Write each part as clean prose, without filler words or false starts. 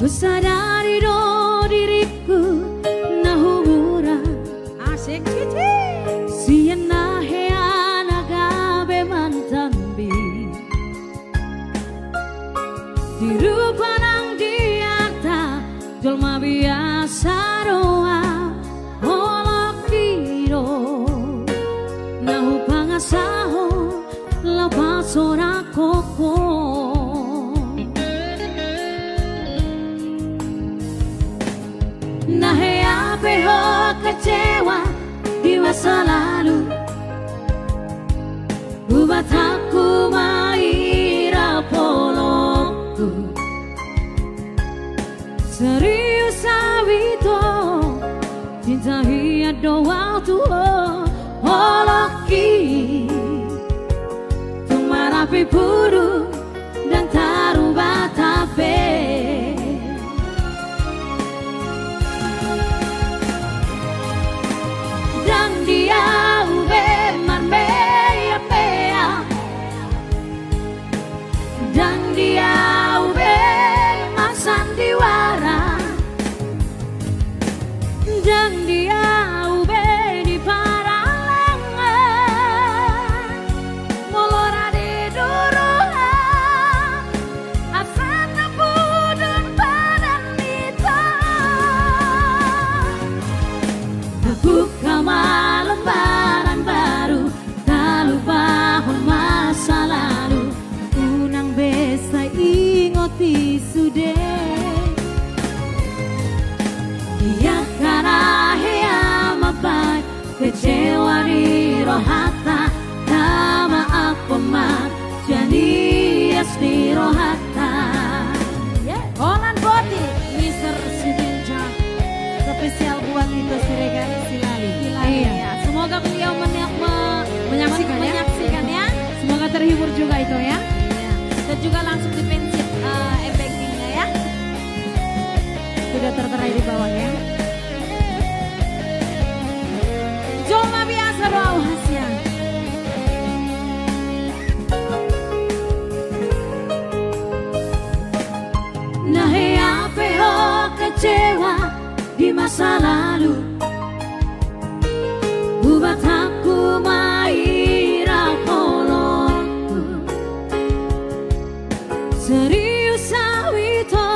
Sadari do diriku nahumura Asik cici siena heana gabe mantambi dirupa nang diata jolma biasa doa holok kiro nahu pangasaho lapas ora koko nahe ape ho kecewa di masa lalu buat aku maira polokku serius awito cinta hiat doa tuo holoki tumarapi puru dan taruba tape dan dia ube di paralangan molora di duruhan asana budun badan nita buka malam lembaran baru tak lupa masa lalu unang besa ingoti sude kecewa di rohata nama apa mak jadi di rohata Holland Body Mr. Sidinja spesial buat itu Siregar Silali. Iya. Semoga beliau menyaksikan ya. Semoga terhibur juga itu ya. Dan juga langsung dipensit e-bankingnya ya. Sudah tertera di bawah ya. Joma biasa doa hasia. Nahe ape ho kecewa di masa lalu buat aku maira polokku serius awito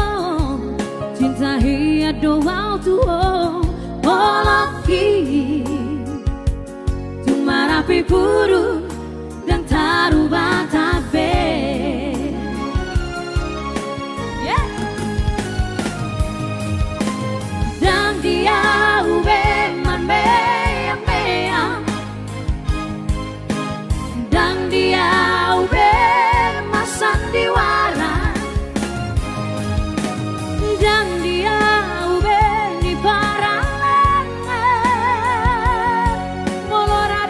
cinta hiat doa tuo poloki marapi puru dan taruba tabe dan dia ube man mea mea dan dia ube masan diwara dan dia ube di paralangan molora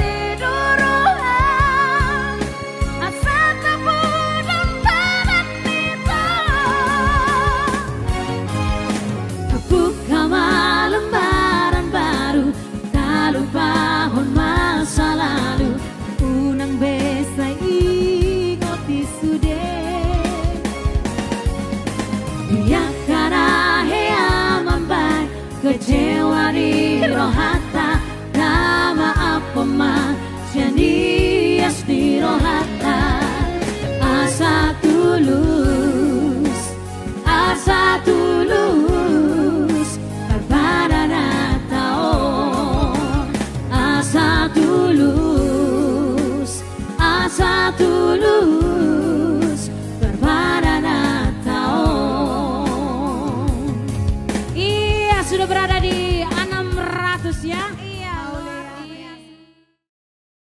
lembaran baru tak lupa masa lalu unang besa ingoti sude dia karena hea mambai kecewa di rohat